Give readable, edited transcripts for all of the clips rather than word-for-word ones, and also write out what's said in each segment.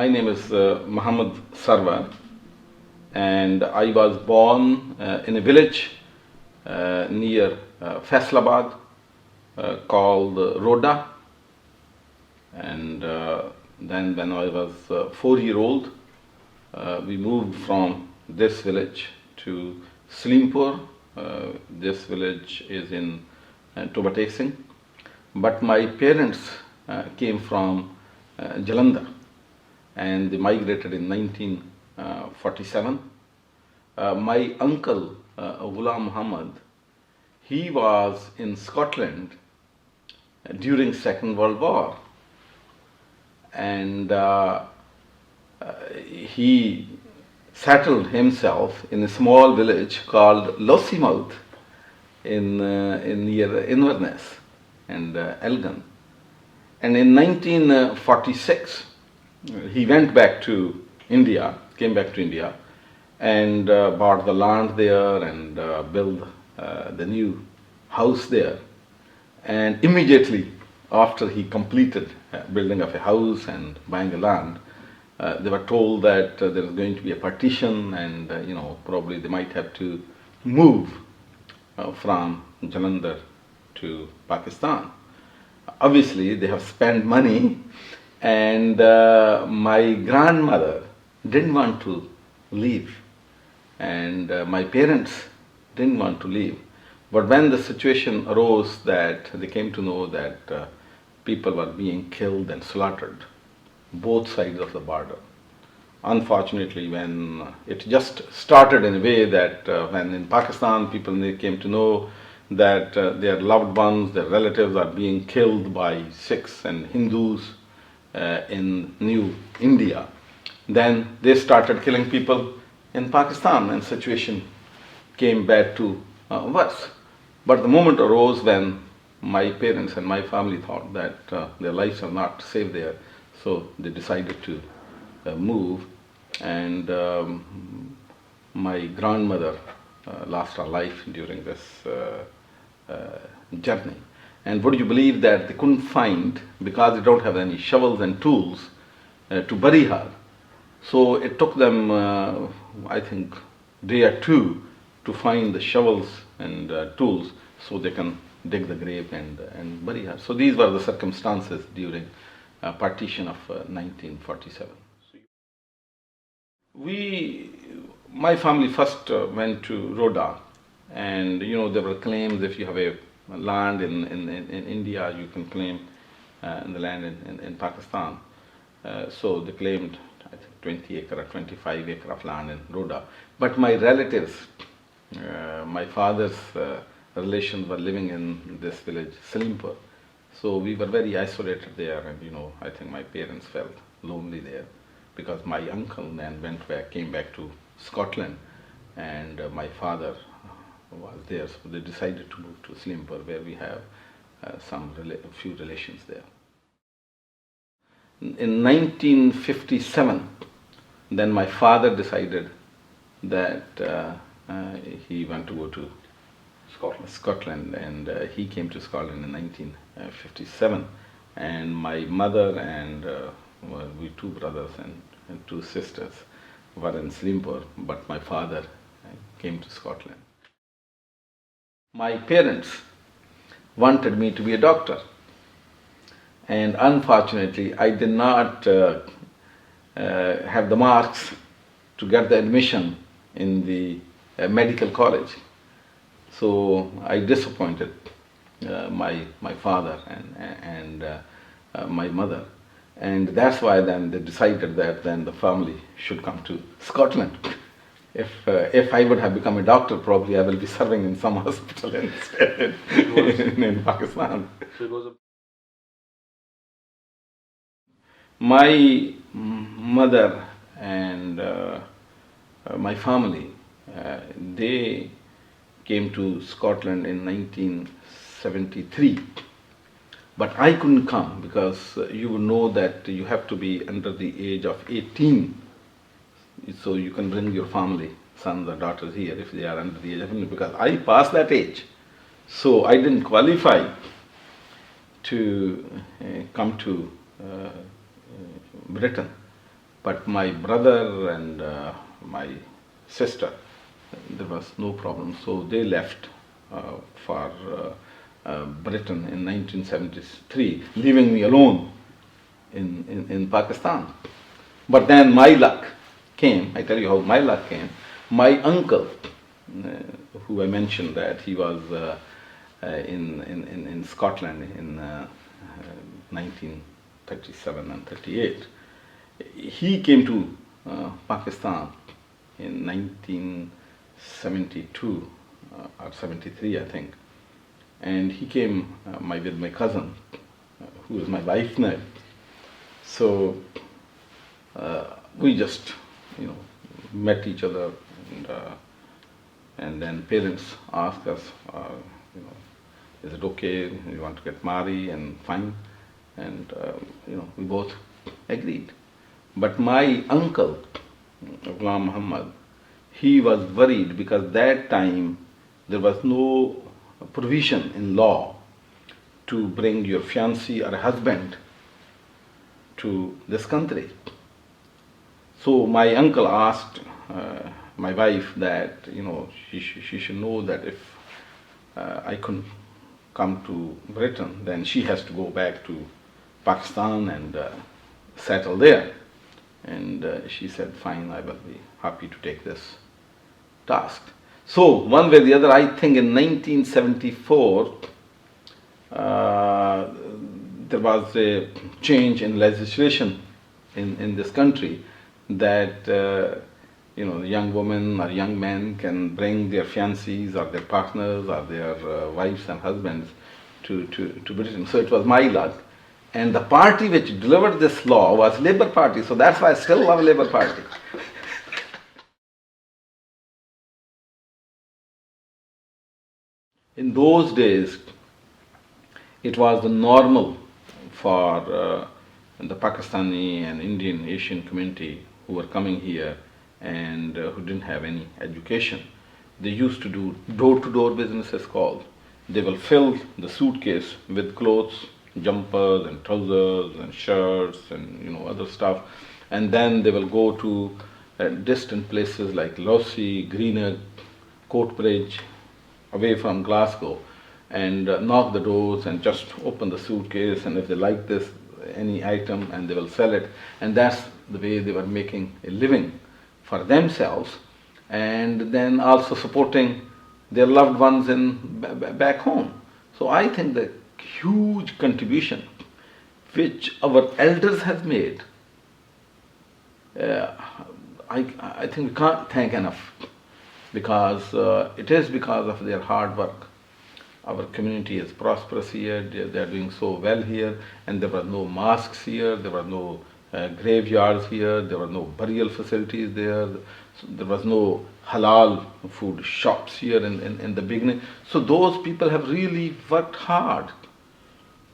My name is Mohammad Sarwar, and I was born in a village near Faisalabad called Roda. And then when I was 4 years old, we moved from this village to Slimpur. This village is in Tobatesing. But my parents came from Jalandhar, and they migrated in 1947. My uncle, Ghulam Muhammad, he was in Scotland during Second World War, and he settled himself in a small village called Lossiemouth in near Inverness and Elgin. And in 1946, he went back to India, came back to India, and bought the land there and built the new house there. And immediately after he completed building of a house and buying the land, they were told that there is going to be a partition, and probably they might have to move from Jalandhar to Pakistan. Obviously, they have spent money, and my grandmother didn't want to leave, and my parents didn't want to leave. But when the situation arose that they came to know that people were being killed and slaughtered, both sides of the border. Unfortunately, when it just started in a way that when in Pakistan people came to know that their loved ones, their relatives are being killed by Sikhs and Hindus in New India, then they started killing people in Pakistan, and situation came bad to worse. But the moment arose when my parents and my family thought that their lives are not safe there, so they decided to move, and my grandmother lost her life during this journey. And would you believe that they couldn't find, because they don't have any shovels and tools to bury her. So it took them, I think, day or two to find the shovels and tools so they can dig the grave and bury her. So these were the circumstances during partition of 1947. My family first went to Roda, and there were claims if you have a land in India, you can claim the land in Pakistan. So they claimed, I think, 20 acre or 25 acre of land in Roda. But my relatives, my father's relations were living in this village, Slimpur. So we were very isolated there, and I think my parents felt lonely there, because my uncle then came back to Scotland, and my father was there. So they decided to move to Slimpur, where we have a few relations there. In 1957, then my father decided that he wanted to go to Scotland, and he came to Scotland in 1957. And my mother and we two brothers and two sisters were in Slimpur, but my father came to Scotland. My parents wanted me to be a doctor, and unfortunately I did not have the marks to get the admission in the medical college. So I disappointed my father and my mother, and that's why then they decided that then the family should come to Scotland. If I would have become a doctor, probably I will be serving in some hospital instead in Pakistan. My mother and my family, they came to Scotland in 1973. But I couldn't come, because you would know that you have to be under the age of 18, so you can bring your family, sons or daughters here if they are under the age of 18, because I passed that age. So I didn't qualify to come to Britain. But my brother and my sister, there was no problem. So they left for Britain in 1973, leaving me alone in Pakistan. But then my luck came. I tell you how my luck came. My uncle, who I mentioned that he was in Scotland in 1937 and 38, he came to Pakistan in 1972 or 73, I think. And he came with my cousin, who is my wife now. So we just, met each other, and then parents asked us, is it okay? You want to get married? And fine. And we both agreed. But my uncle, Ghulam Muhammad, he was worried because that time there was no provision in law to bring your fiancé or husband to this country. So my uncle asked my wife that she should know that if I couldn't come to Britain, then she has to go back to Pakistan and settle there. And she said, fine, I will be happy to take this task. So one way or the other, I think in 1974, there was a change in legislation in this country that young women or young men can bring their fiancés or their partners or their wives and husbands to Britain. So it was my luck. And the party which delivered this law was Labour Party. So that's why I still love Labour Party. In those days, it was the normal for the Pakistani and Indian Asian community who were coming here and who didn't have any education. They used to do door-to-door businesses called. They will fill the suitcase with clothes, jumpers and trousers and shirts and other stuff, and then they will go to distant places like Lossy, Greenock, Coatbridge, away from Glasgow, and knock the doors and just open the suitcase, and if they like this any item, and they will sell it. And that's the way they were making a living for themselves, and then also supporting their loved ones back home. So I think the huge contribution which our elders have made, I think we can't thank enough, because it is because of their hard work. Our community is prosperous here, they are doing so well here, and there were no mosques here, there were no graveyards here, there were no burial facilities there, there was no halal food shops here in the beginning. So those people have really worked hard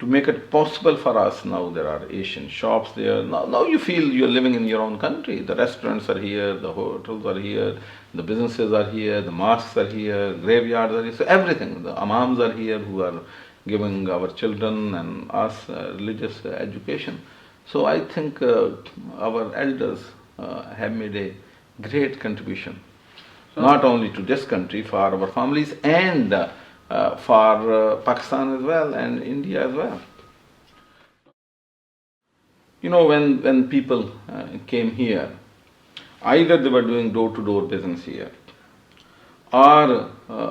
to make it possible for us. Now there are Asian shops there. Now you feel you're living in your own country. The restaurants are here, the hotels are here, the businesses are here, the mosques are here, graveyards are here. So everything, the imams are here who are giving our children and us religious education. So I think our elders have made a great contribution, not only to this country, for our families, and for Pakistan as well, and India as well. When people came here, either they were doing door-to-door business here, or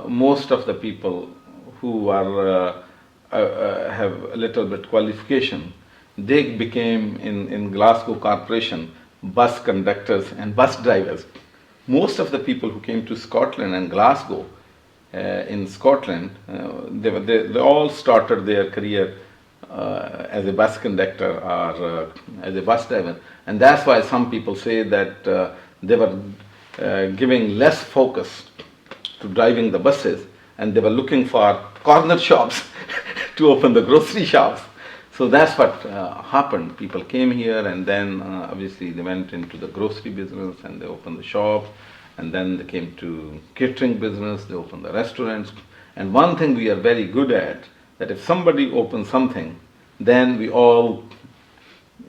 most of the people who are have a little bit qualification, they became in Glasgow Corporation bus conductors and bus drivers. Most of the people who came to Scotland and Glasgow, in Scotland, they all started their career as a bus conductor or as a bus driver, and that's why some people say that they were giving less focus to driving the buses, and they were looking for corner shops to open the grocery shops. So that's what happened. People came here, and then obviously they went into the grocery business and they opened the shops, and then they came to catering business, they opened the restaurants. And one thing we are very good at, that if somebody opens something, then we all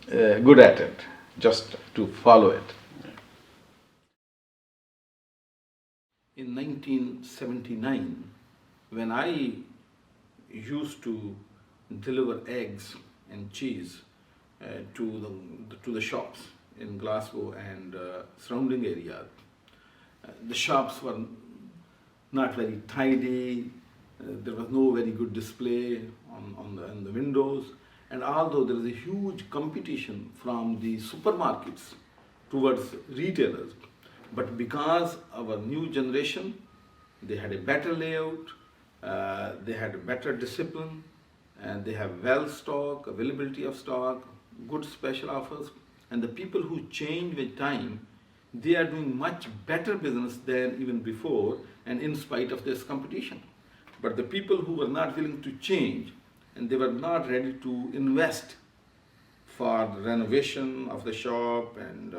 good at it. just to follow it. In 1979, when I used to deliver eggs and cheese to the shops in Glasgow and surrounding areas, the shops were not very tidy. There was no very good display on the windows, and although there was a huge competition from the supermarkets towards retailers, but because our new generation, they had a better layout, they had a better discipline, and they have well stock, availability of stock, good special offers, and the people who change with time, they are doing much better business than even before, and in spite of this competition. But the people who were not willing to change, and they were not ready to invest for the renovation of the shop and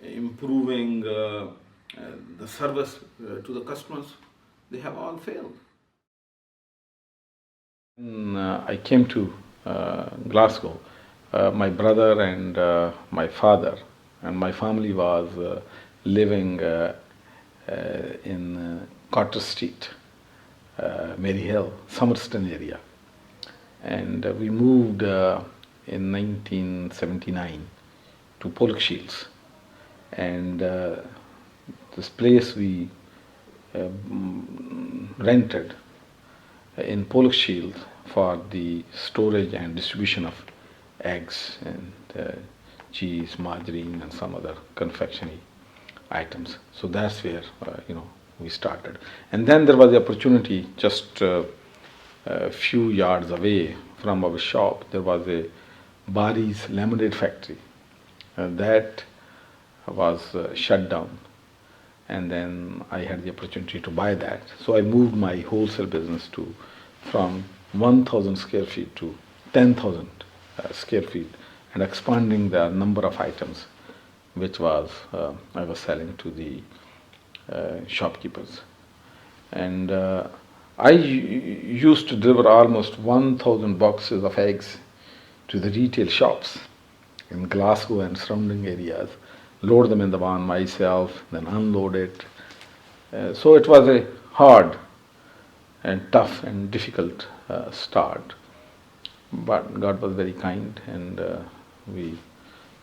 improving the service to the customers, they have all failed. When I came to Glasgow, my brother and my father and my family was living in Carter Street, Mary Hill, Somerston area. And we moved in 1979 to Pollock Shields. And this place we rented in Pollock Shields for the storage and distribution of eggs and cheese, margarine, and some other confectionery items. So that's where we started. And then there was the opportunity just a few yards away from our shop. There was a Barry's lemonade factory that was shut down. And then I had the opportunity to buy that. So I moved my wholesale business from 1,000 square feet to 10,000 square feet, and expanding the number of items which I was selling to the shopkeepers. And I used to deliver almost 1,000 boxes of eggs to the retail shops in Glasgow and surrounding areas, load them in the van myself, then unload it. So it was a hard and tough and difficult start. But God was very kind, and we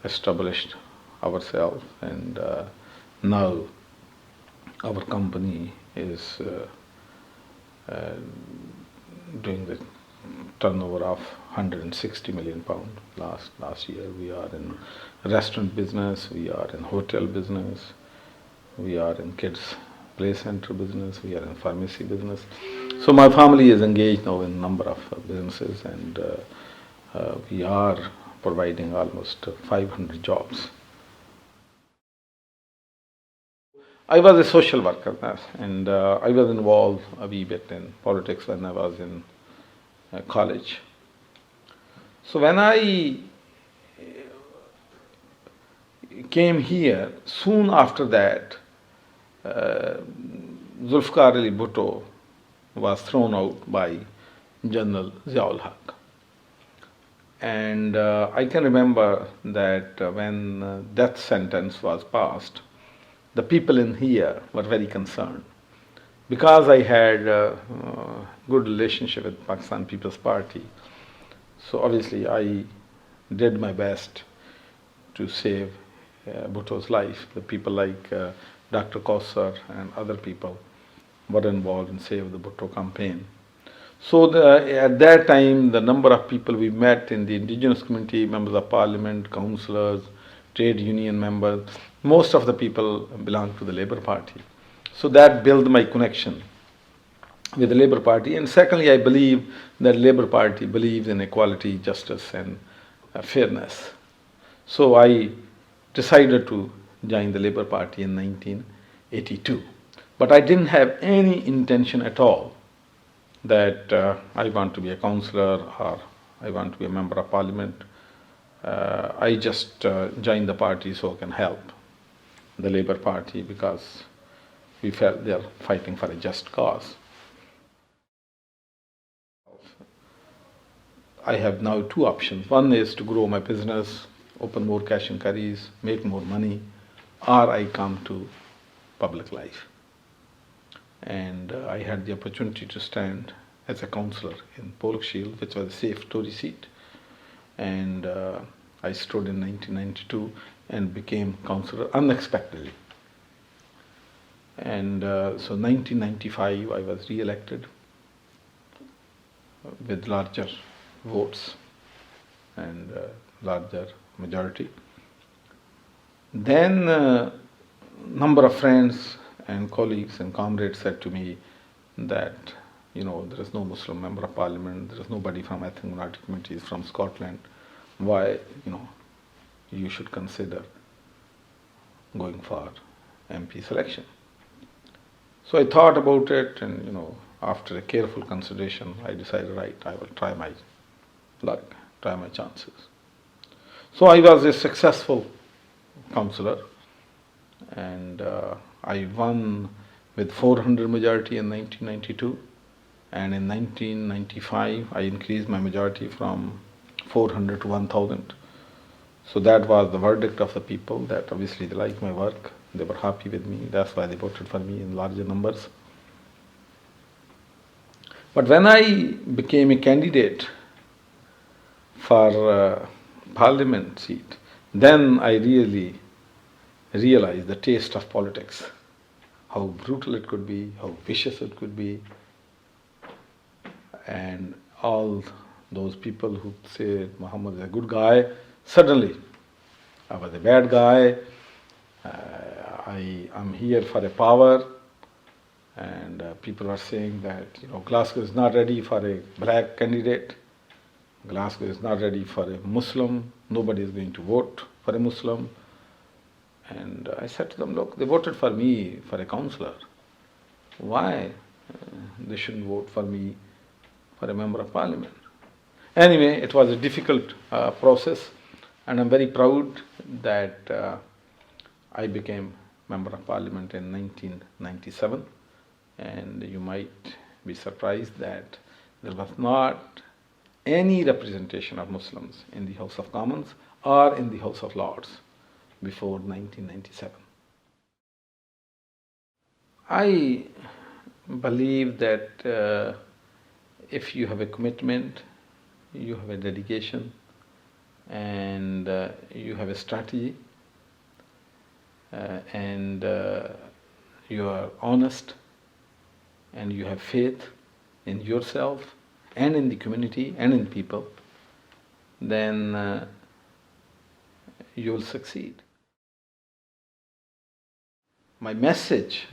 established ourselves, and now our company is doing the turnover of £160 million last year. We are in restaurant business, we are in hotel business, we are in kids play center business, we are in pharmacy business. So my family is engaged now in a number of businesses, and we are providing almost 500 jobs. I was a social worker, and I was involved a wee bit in politics when I was in college. So when I came here, soon after that, Zulfikar Ali Bhutto was thrown out by General Ziaul Haq. And I can remember that when death sentence was passed, the people in here were very concerned. Because I had a good relationship with Pakistan People's Party, so obviously I did my best to save Bhutto's life. The people like Dr. Kausar and other people were involved in Save the Bhutto campaign. So at that time, the number of people we met in the indigenous community, members of parliament, councillors, trade union members, most of the people belonged to the Labour Party. So that built my connection with the Labour Party. And secondly, I believe that Labour Party believes in equality, justice, and fairness. So I decided to join the Labour Party in 1982. But I didn't have any intention at all that I want to be a councillor or I want to be a member of parliament. I just joined the party so I can help the Labour Party because we felt they are fighting for a just cause. I have now two options. One is to grow my business open more cash and carries, make more money, or I come to public life. And I had the opportunity to stand as a councillor in Pollock Shield, which was a safe Tory seat. And I stood in 1992 and became councillor unexpectedly. And so 1995 I was re-elected with larger votes and larger majority. Then number of friends and colleagues and comrades said to me that, there is no Muslim member of parliament, there is nobody from ethnic minority communities from Scotland. Why, you should consider going for MP selection. So I thought about it, and after a careful consideration, I decided, right, I will try my luck, try my chances. So I was a successful councillor, and I won with 400 majority in 1992, and in 1995 I increased my majority from 400 to 1000. So that was the verdict of the people, that obviously they liked my work, they were happy with me, that's why they voted for me in larger numbers. But when I became a candidate for parliament seat, then I really realized the taste of politics, how brutal it could be, how vicious it could be, and all those people who say Muhammad is a good guy, suddenly I was a bad guy, I am here for a power, and people are saying that Glasgow is not ready for a black candidate, Glasgow is not ready for a Muslim, nobody is going to vote for a Muslim. And I said to them, look, they voted for me for a councillor. Why they shouldn't vote for me for a member of parliament? Anyway, it was a difficult process, and I'm very proud that I became member of parliament in 1997. And you might be surprised that there was not any representation of Muslims in the House of Commons or in the House of Lords before 1997. I believe that if you have a commitment, you have a dedication, and you have a strategy, and you are honest, and you have faith in yourself and in the community and in people, then you will succeed. My message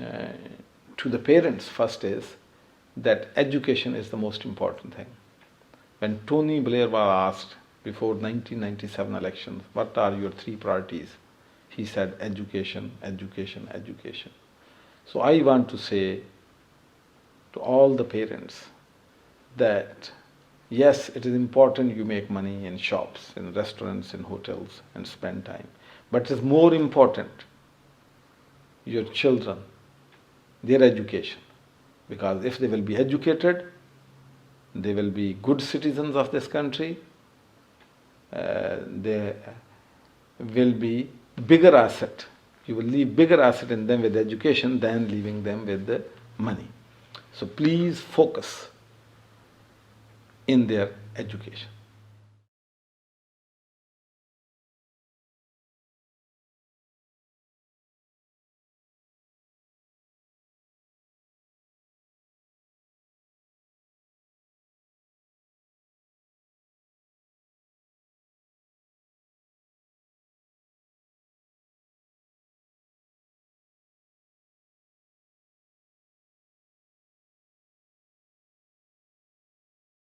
to the parents first is that education is the most important thing. When Tony Blair was asked before 1997 elections, what are your 3 priorities? He said education, education, education. So I want to say to all the parents that yes, it is important you make money in shops, in restaurants, in hotels, and spend time. But it is more important your children, their education. Because if they will be educated, they will be good citizens of this country, they will be bigger asset. You will leave bigger asset in them with education than leaving them with the money. So please focus in their education.